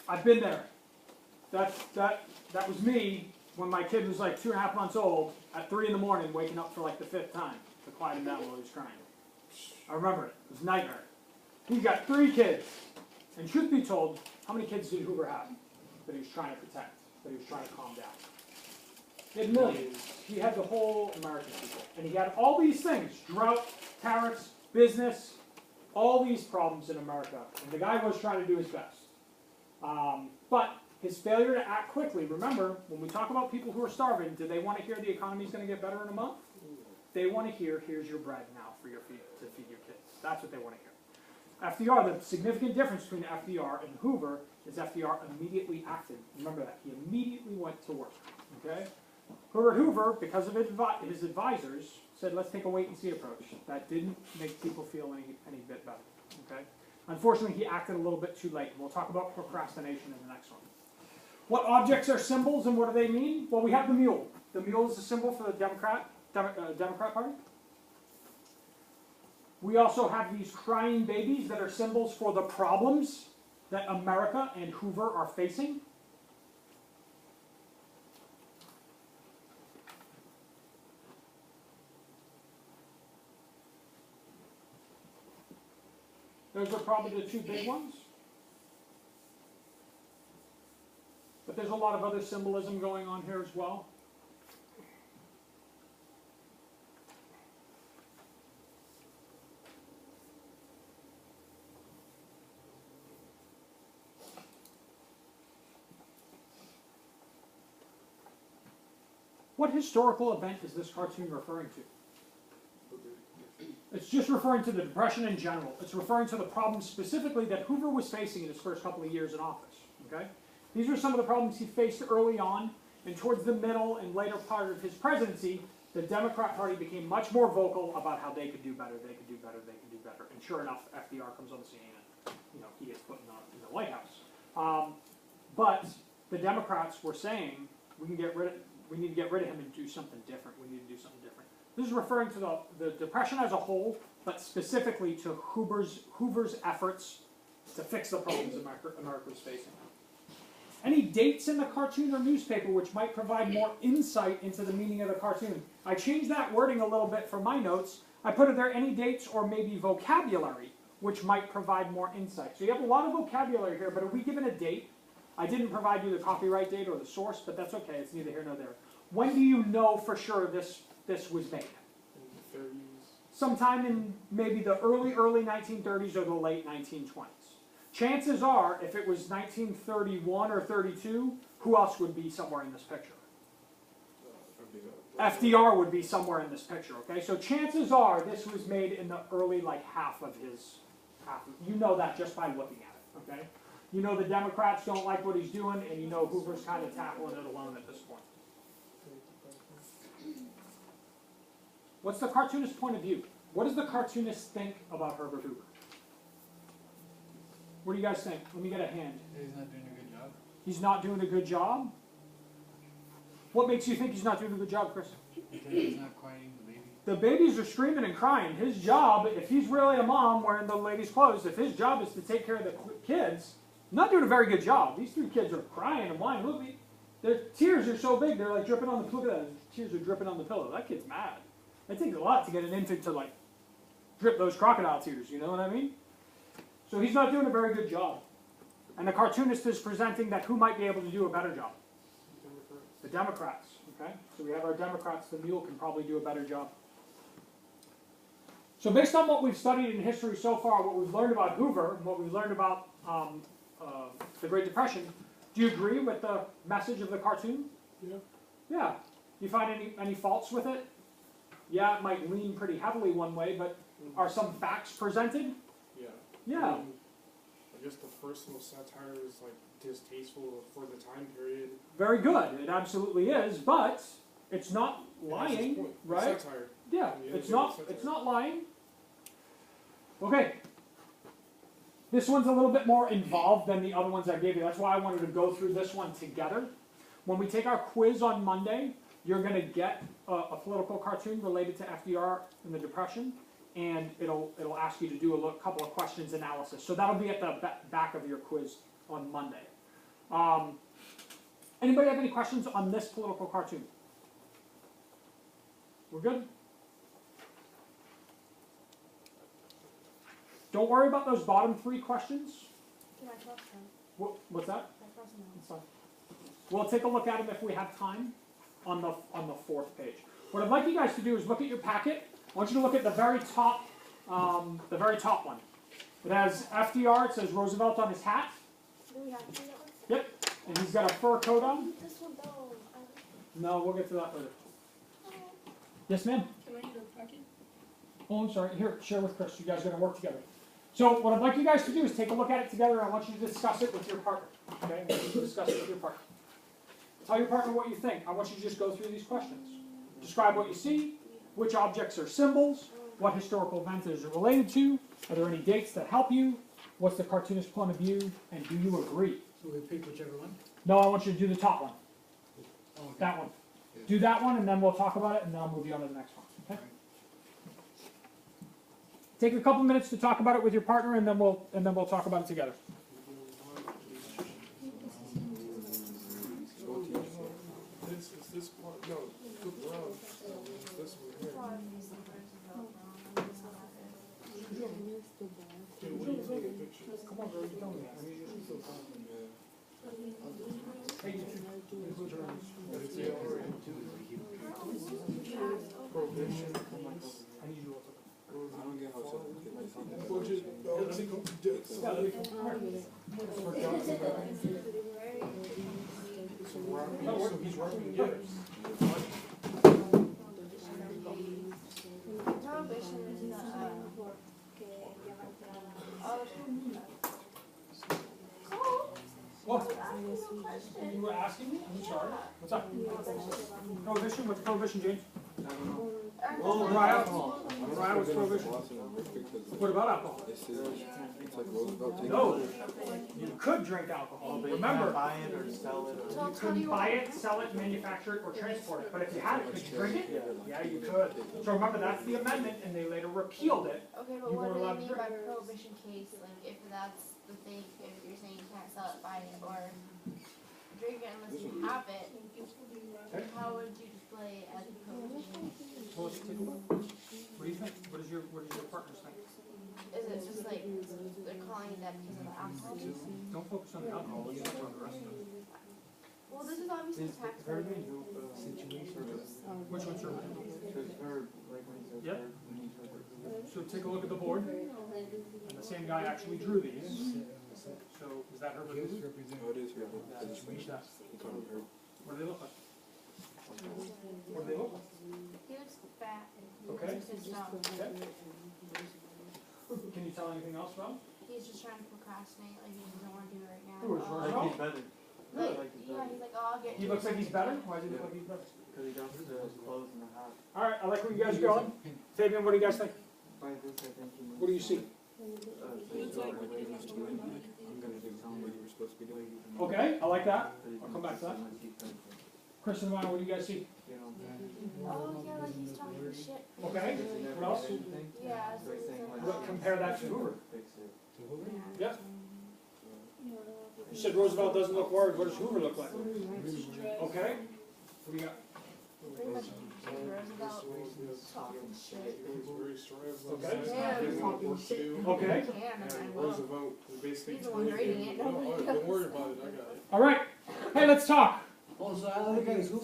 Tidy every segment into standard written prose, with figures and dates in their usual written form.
I've been there. That was me when my kid was like 2.5 months old at 3 in the morning, waking up for like the 5th time to quiet him down while he was crying. I remember it. It was a nightmare. He's got 3 kids. And truth be told, how many kids did Hoover have that he was trying to protect, that he was trying to calm down? He had millions. He had the whole American people. And he had all these things, drought, tariffs, business, all these problems in America. And the guy was trying to do his best. But his failure to act quickly, remember, when we talk about people who are starving, do they want to hear the economy's going to get better in a month? They want to hear, here's your bread now for your to feed your kids. That's what they want to hear. FDR, the significant difference between FDR and Hoover is FDR immediately acted. Remember that. He immediately went to work. Okay? Hoover, because of his advisors, said, let's take a wait-and-see approach. That didn't make people feel any bit better. Okay? Unfortunately, he acted a little bit too late. We'll talk about procrastination in the next one. What objects are symbols and what do they mean? Well, we have the mule. The mule is a symbol for the Democrat Party. We also have these crying babies that are symbols for the problems that America and Hoover are facing. Those are probably the 2 big ones. But there's a lot of other symbolism going on here as well. What historical event is this cartoon referring to? It's just referring to the Depression in general. It's referring to the problems specifically that Hoover was facing in his first couple of years in office. Okay? These are some of the problems he faced early on, and towards the middle and later part of his presidency, the Democrat Party became much more vocal about how they could do better, they could do better, they could do better. And sure enough, FDR comes on the scene and he gets put in the White House. But the Democrats were saying, we need to get rid of him and do something different. We need to do something different. This is referring to the Depression as a whole, but specifically to Hoover's efforts to fix the problems America was facing. Any dates in the cartoon or newspaper which might provide more insight into the meaning of the cartoon? I changed that wording a little bit for my notes. I put, are there any dates or maybe vocabulary which might provide more insight? So you have a lot of vocabulary here, but are we given a date? I didn't provide you the copyright date or the source, but that's okay. It's neither here nor there. When do you know for sure this was made? In the 30s. Sometime in maybe the early 1930s or the late 1920s. Chances are, if it was 1931 or 32, who else would be somewhere in this picture? FDR would be somewhere in this picture, okay? So chances are this was made in the early, half of you know that just by looking at it, okay? You know the Democrats don't like what he's doing, and you know Hoover's kind of tackling it alone at this point. What's the cartoonist's point of view? What does the cartoonist think about Herbert Hoover? What do you guys think? Let me get a hand. He's not doing a good job. He's not doing a good job? What makes you think he's not doing a good job, Chris? Because he's not quieting the baby. The babies are screaming and crying. His job, if he's really a mom wearing the lady's clothes, if his job is to take care of the kids, not doing a very good job. These 3 kids are crying and whining. Look, their tears are so big, they're like dripping on the, look at that, tears are dripping on the pillow. That kid's mad. It takes a lot to get an infant to drip those crocodile tears, you know what I mean? So he's not doing a very good job. And the cartoonist is presenting that who might be able to do a better job? The Democrats, okay? So we have our Democrats, the mule can probably do a better job. So based on what we've studied in history so far, what we've learned about Hoover, and what we've learned about the Great Depression, do you agree with the message of the cartoon? Yeah. Yeah. Do you find any faults with it? Yeah, it might lean pretty heavily one way, but are some facts presented? Yeah. Yeah. I guess the first little satire is distasteful for the time period. Very good. It absolutely is, but it's not lying, right? It's satire. Yeah, it's not lying. Okay. This one's a little bit more involved than the other ones I gave you. That's why I wanted to go through this one together. When we take our quiz on Monday, you're going to get a political cartoon related to FDR and the Depression, and it'll ask you to do a couple of questions analysis. So that'll be at the back of your quiz on Monday. Anybody have any questions on this political cartoon? We're good? Don't worry about those bottom 3 questions. Can I cross them? What's that? Can I cross them out? That's fine. We'll take a look at them if we have time on the 4th page. What I'd like you guys to do is look at your packet. I want you to look at the very top one. It has FDR, it says Roosevelt on his hat. Do we have to do that one? Yep. And he's got a fur coat on. This one though. No, we'll get to that later. Yes, ma'am? Can I do the packet? Oh, I'm sorry. Here, share with Chris. You guys are going to work together. So what I'd like you guys to do is take a look at it together, and I want you to discuss it with your partner. Okay? I want you to discuss it with your partner. Tell your partner what you think. I want you to just go through these questions. Describe what you see, which objects are symbols, what historical event is it related to, are there any dates that help you, what's the cartoonist's point of view, and do you agree? So we pick whichever one? No, I want you to do the top one. Oh, okay. That one. Do that one, and then we'll talk about it, and then I'll move you on to the next one. Okay? Take a couple minutes to talk about it with your partner, and then we'll talk about it together. Is this part? No, flip around. This one here. Dude, what do you think of the picture? Come on, bro, you tell me that. I mean, you should feel confident. Hey, you should include your own. It's the already. Prohibition. I need you all to. I don't get how someone can like something. Well, just, let's go. Yeah, we can- So he's working together. Prohibition is the What? You were asking me? I'm sorry. What's up? Prohibition? What's prohibition, James? Oh, dry alcohol. Dry what's prohibition? Because What about alcohol? this is, it's like Roosevelt taking No. over. You could drink alcohol, but You remember, can't buy it or sell it So or. I'll tell couldn't you buy what. it, sell it, manufacture it, or transport it. But if you had it, could you drink it? Yeah, you could. So remember, that's the amendment, and they later repealed it. Okay, but You what were do allowed they to mean by drink. prohibition case? Like, if that's the thing, if you're saying you can't sell it, buy it, or drink it unless you have it, how would you display it as a prohibition? Well, let's take a look. What do you think? What does your partner think? Is it just like they're calling it that because of the alcohol? Don't focus on the alcohol, let's focus on the rest of it. Well, this is obviously tax her related. name situation? Which one's your? Because her, like when he says Yep. her, when he says her. So take a look at the board. And the same guy actually drew these. So is that her? Just represent. Oh, it is here. It's Which that? it's on her. What do they look like? What do they look like? He looks fat. Okay. He's just not- Can you tell anything else about him? He's just trying to procrastinate, like he doesn't want to do it right now. Who is Oh, Like Roosevelt? he's better. Like, Like he's yeah, better. he's like, oh, I'll get. He looks like he's better? Why does he look like he's better? Because he got the clothes and the hat. Alright, I like where you guys are going. Fabian, what do you guys think? By this, I think he must. What do you see? I'm gonna do something what you were supposed to be doing. Okay, I like that. I'll come back to that. Chris and Maya, what do you guys see? Oh, yeah, like he's talking shit. Okay, what else? Yeah, so he's like, Look, compare that to Hoover. Fix it. Yep. You said Roosevelt doesn't look worried, what does Hoover look like? Okay, what do you got? pretty much Roosevelt talking shit. He's very strong. Okay. Yeah, He has work to do. Okay, Can and I will. Roosevelt is basically. He's the one reading it, No, nobody don't else. worry about it, I got it. alright. Hey, let's talk. Oh, so I like guys, who?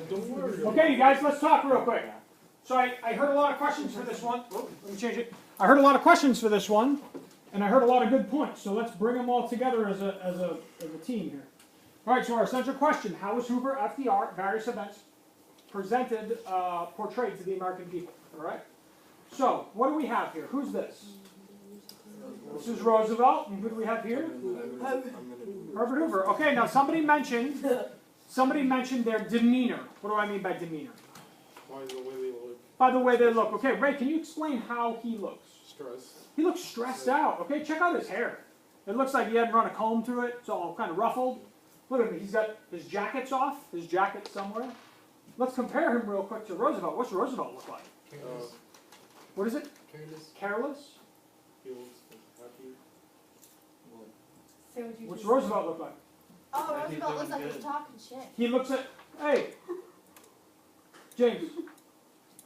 Don't worry. Okay, you guys, let's talk real quick. So I heard a lot of questions for this one. Whoop, let me change it. I heard a lot of questions for this one, and I heard a lot of good points. So let's bring them all together as a team here. All right. So our central question: how was Hoover, FDR, at various events presented, portrayed to the American people? All right. So what do we have here? Who's this? This is Roosevelt, and who do we have here? Herbert Hoover. Okay. Now somebody mentioned their demeanor. What do I mean by demeanor? Why is the way they look By the way they look. Okay, Ray, can you explain how he looks? stressed? He looks stressed out. Okay, check out his hair. It looks like he hadn't run a comb through it. It's all kind of ruffled. Look at me. He's got his jacket's off. His jacket's somewhere. Let's compare him real quick to Roosevelt. What's Roosevelt look like? Careless. What is it? Careless. Careless? He looks happy. Say what What's Roosevelt look like? Oh, Like he's Roosevelt looks doing like he's good. talking shit. He looks at, hey, James,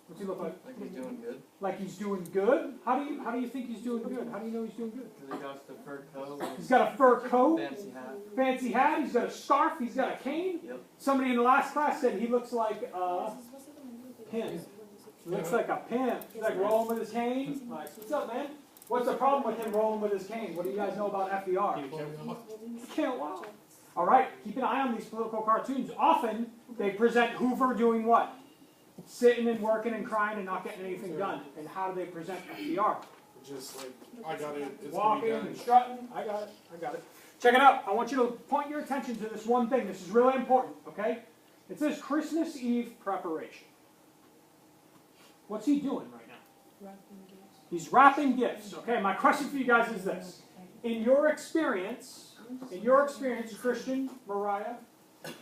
what's he look like? Like he's doing good. Like he's doing good? How do you think he's doing good? How do you know he's doing good? Cause he got the fur coat and He's got a fur coat, fancy hat. fancy hat, he's got a scarf, he's got a cane. Yep. Somebody in the last class said he looks like a pimp. He looks like a pimp. He's like rolling with his cane. Like, what's up, man? What's the problem with him rolling with his cane? What do you guys know about FDR? He can't walk. All right, keep an eye on these political cartoons. Often they present Hoover doing what? Sitting and working and crying and not getting anything done. And how do they present FDR? Just like, I got it, it's gonna Walking be done. and strutting. I got it. Check it out. I want you to point your attention to this one thing. This is really important, okay? It says Christmas Eve preparation. What's he doing right now? He's wrapping gifts. Okay, my question for you guys is this. In your experience, Christian, Mariah,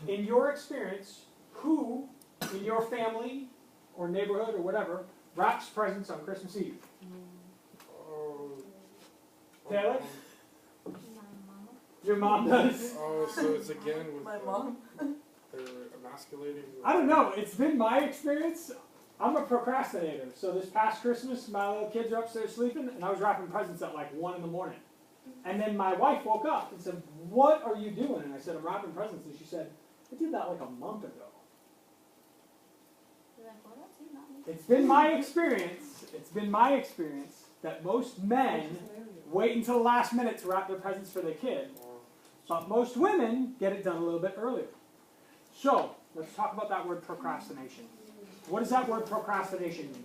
in your experience, who in your family or neighborhood or whatever wraps presents on Christmas Eve? Oh. Taylor? My mama. Your mom does? Oh, so it's again with My mom. they're emasculating. I don't know. It's been my experience. I'm a procrastinator. So this past Christmas, my little kids are upstairs sleeping, and I was wrapping presents at like 1 in the morning. And then my wife woke up and said, "What are you doing?" And I said, "I'm wrapping presents." And she said, "I did that like a month ago." You're like, what else? He's not me. It's been my experience that most men wait until the last minute to wrap their presents for their kid. But most women get it done a little bit earlier. So, let's talk about that word procrastination. What does that word procrastination mean?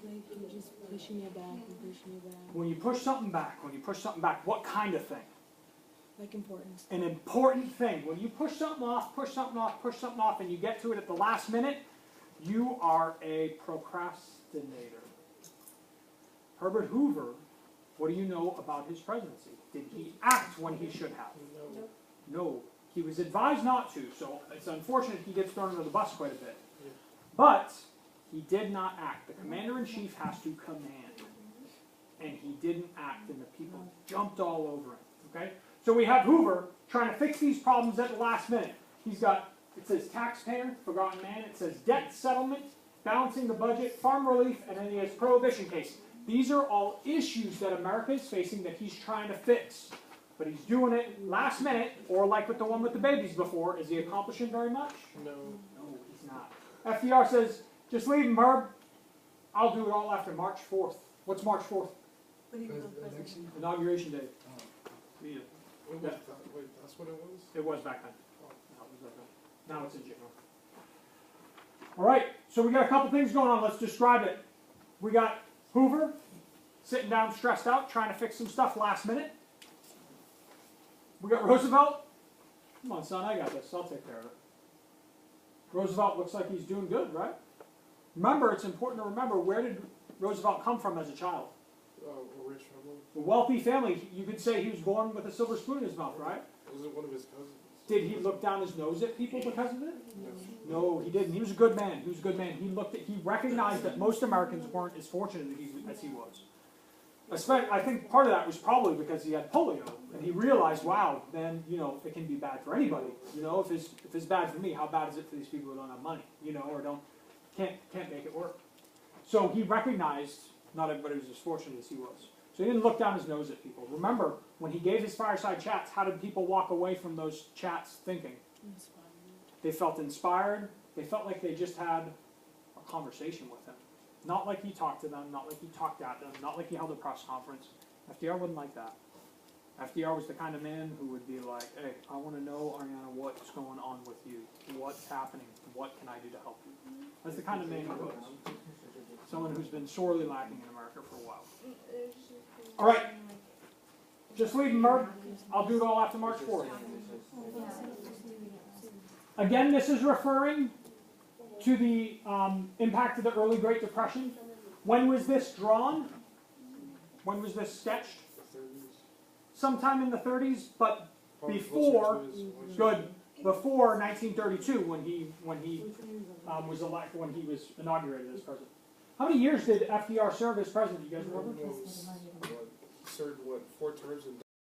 Like you're just pushing it back and pushing it back. When you push something back, what kind of thing? Like important. An important thing. When you push something off, and you get to it at the last minute, you are a procrastinator. Herbert Hoover, what do you know about his presidency? Did he act when he should have? No. He was advised not to, so it's unfortunate he gets thrown under the bus quite a bit. But he did not act. The commander-in-chief has to command. And he didn't act, and the people jumped all over him. Okay? So we have Hoover trying to fix these problems at the last minute. He's got, it says taxpayer, forgotten man. It says debt settlement, balancing the budget, farm relief, and then he has prohibition case. These are all issues that America is facing that he's trying to fix. But he's doing it last minute, or like with the one with the babies before. Is he accomplishing very much? No. No, he's not. FDR says, just leave him, Herb. I'll do it all after March 4th. What's March 4th? Inauguration Day. Yeah. Wait, Yeah. that's what it was? It was back then. Now it's in January. All right, so we got a couple things going on. Let's describe it. We got Hoover sitting down stressed out, trying to fix some stuff last minute. We got Roosevelt. Come on, son, I got this. I'll take care of it. Roosevelt looks like he's doing good, right? Remember, it's important to remember, where did Roosevelt come from as a child? A rich family. A wealthy family. You could say he was born with a silver spoon in his mouth, right? Was it one of his cousins? Did he look down his nose at people because of it? No. No, he didn't. He was a good man. He was a good man. He recognized that most Americans weren't as fortunate as he was. I think part of that was probably because he had polio, and he realized, wow, then, it can be bad for anybody. If it's bad for me, how bad is it for these people who don't have money, or can't make it work. So he recognized not everybody was as fortunate as he was. So he didn't look down his nose at people. Remember, when he gave his fireside chats, how did people walk away from those chats thinking? Inspired. They felt inspired. They felt like they just had a conversation with him. Not like he talked to them, not like he talked at them, not like he held a press conference. FDR wasn't like that. FDR was the kind of man who would be like, hey, I want to know, Ariana, what's going on with you? What's happening? What can I do to help you? That's the kind of man he was. Someone who's been sorely lacking in America for a while. All right. Just leave him, Merv. I'll do it all after March 4th. Again, this is referring to the impact of the early Great Depression. When was this drawn? When was this sketched? The 30s. Sometime in the 30s, but Probably before, closer to his- good, before 1932 when he was elected, when he was inaugurated as president. How many years did FDR serve as president? You guys remember? Served 4 terms in